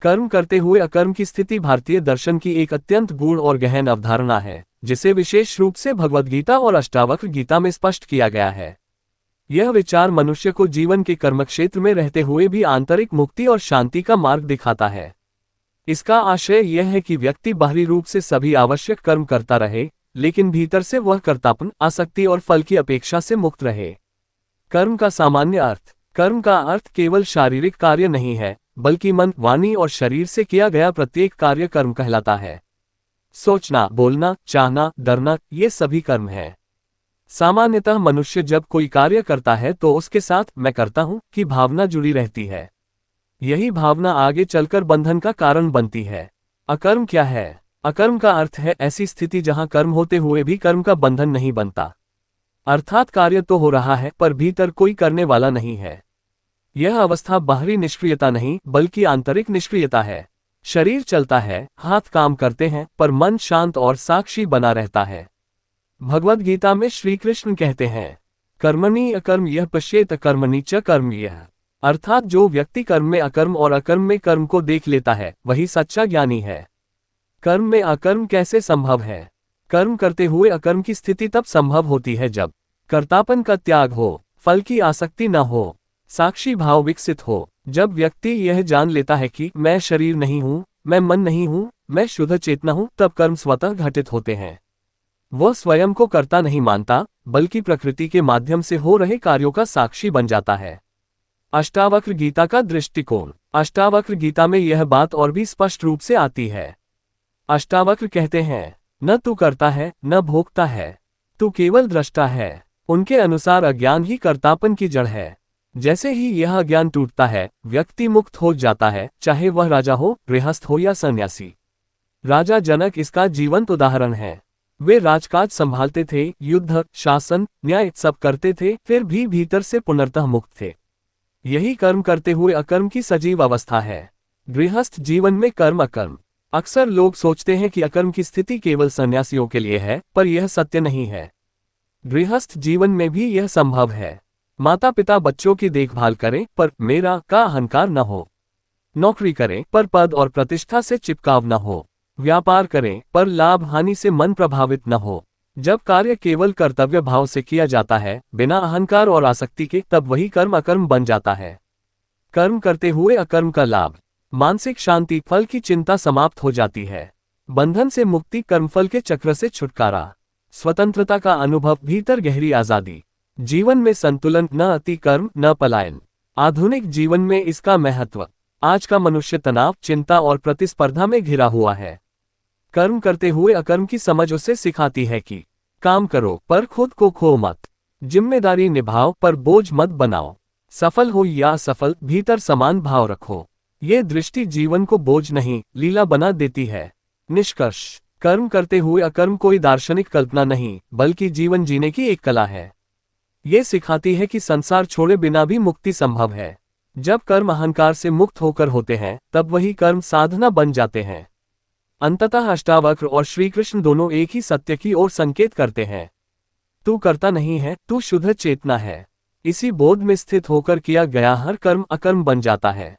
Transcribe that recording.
कर्म करते हुए अकर्म की स्थिति भारतीय दर्शन की एक अत्यंत गूढ़ और गहन अवधारणा है, जिसे विशेष रूप से भगवद्गीता और अष्टावक्र गीता में स्पष्ट किया गया है। यह विचार मनुष्य को जीवन के कर्मक्षेत्र में रहते हुए भी आंतरिक मुक्ति और शांति का मार्ग दिखाता है। इसका आशय यह है कि व्यक्ति बाहरी रूप से सभी आवश्यक कर्म करता रहे, लेकिन भीतर से वह कर्तापन, आसक्ति और फल की अपेक्षा से मुक्त रहे। कर्म का सामान्य अर्थ। कर्म का अर्थ केवल शारीरिक कार्य नहीं है, बल्कि मन, वाणी और शरीर से किया गया प्रत्येक कार्य कर्म कहलाता है। सोचना, बोलना, चाहना, डरना, ये सभी कर्म हैं। सामान्यतः मनुष्य जब कोई कार्य करता है तो उसके साथ मैं करता हूं की भावना जुड़ी रहती है। यही भावना आगे चलकर बंधन का कारण बनती है। अकर्म क्या है? अकर्म का अर्थ है ऐसी स्थिति जहां कर्म होते हुए भी कर्म का बंधन नहीं बनता। अर्थात कार्य तो हो रहा है पर भीतर कोई करने वाला नहीं है। यह अवस्था बाहरी निष्क्रियता नहीं, बल्कि आंतरिक निष्क्रियता है। शरीर चलता है, हाथ काम करते हैं, पर मन शांत और साक्षी बना रहता है। भगवद गीता में श्री कृष्ण कहते हैं, कर्मणि अकर्म यह पश्येत कर्मणि च कर्म यह। अर्थात जो व्यक्ति कर्म में अकर्म और अकर्म में कर्म को देख लेता है, वही सच्चा ज्ञानी है। कर्म में अकर्म कैसे संभव है? कर्म करते हुए अकर्म की स्थिति तब संभव होती है जब कर्तापन का त्याग हो, फल की आसक्ति न हो, साक्षी भाव विकसित हो। जब व्यक्ति यह जान लेता है कि मैं शरीर नहीं हूं, मैं मन नहीं हूं, मैं शुद्ध चेतना हूं, तब कर्म स्वतः घटित होते हैं। वह स्वयं को कर्ता नहीं मानता, बल्कि प्रकृति के माध्यम से हो रहे कार्यों का साक्षी बन जाता है। अष्टावक्र गीता का दृष्टिकोण। अष्टावक्र गीता में यह बात और भी स्पष्ट रूप से आती है। अष्टावक्र कहते हैं, न तू करता है, न भोगता है, तू केवल दृष्टा है। उनके अनुसार अज्ञान ही कर्तापन की जड़ है। जैसे ही यह अज्ञान टूटता है, व्यक्ति मुक्त हो जाता है, चाहे वह राजा हो, गृहस्थ हो या सन्यासी। राजा जनक इसका जीवंत उदाहरण है। वे राजकाज संभालते थे, युद्ध, शासन, न्याय सब करते थे, फिर भी भीतर से पुनर्तः मुक्त थे। यही कर्म करते हुए अकर्म की सजीव अवस्था है। गृहस्थ जीवन में कर्म अकर्म। अक्सर लोग सोचते हैं कि अकर्म की स्थिति केवल सन्यासियों के लिए है, पर यह सत्य नहीं है। गृहस्थ जीवन में भी यह संभव है। माता पिता बच्चों की देखभाल करें, पर मेरा का अहंकार न हो। नौकरी करें, पर पद और प्रतिष्ठा से चिपकाव न हो। व्यापार करें, पर लाभ हानि से मन प्रभावित न हो। जब कार्य केवल कर्तव्य भाव से किया जाता है, बिना अहंकार और आसक्ति के, तब वही कर्म अकर्म बन जाता है। कर्म करते हुए अकर्म का लाभ। मानसिक शांति, फल की चिंता समाप्त हो जाती है। बंधन से मुक्ति, कर्मफल के चक्र से छुटकारा, स्वतंत्रता का अनुभव, भीतर गहरी आजादी। जीवन में संतुलन, न अति कर्म न पलायन। आधुनिक जीवन में इसका महत्व। आज का मनुष्य तनाव, चिंता और प्रतिस्पर्धा में घिरा हुआ है। कर्म करते हुए अकर्म की समझ उसे सिखाती है कि काम करो पर खुद को खो मत, जिम्मेदारी निभाओ पर बोझ मत बनाओ, सफल हो या असफल भीतर समान भाव रखो। ये दृष्टि जीवन को बोझ नहीं, लीला बना देती है। निष्कर्ष, कर्म करते हुए अकर्म कोई दार्शनिक कल्पना नहीं, बल्कि जीवन जीने की एक कला है। ये सिखाती है कि संसार छोड़े बिना भी मुक्ति संभव है। जब कर्म अहंकार से मुक्त होकर होते हैं, तब वही कर्म साधना बन जाते हैं। अंततः अष्टावक्र और श्री कृष्ण दोनों एक ही सत्य की ओर संकेत करते हैं। तू करता नहीं है, तू शुद्ध चेतना है। इसी बोध में स्थित होकर किया गया हर कर्म अकर्म बन जाता है।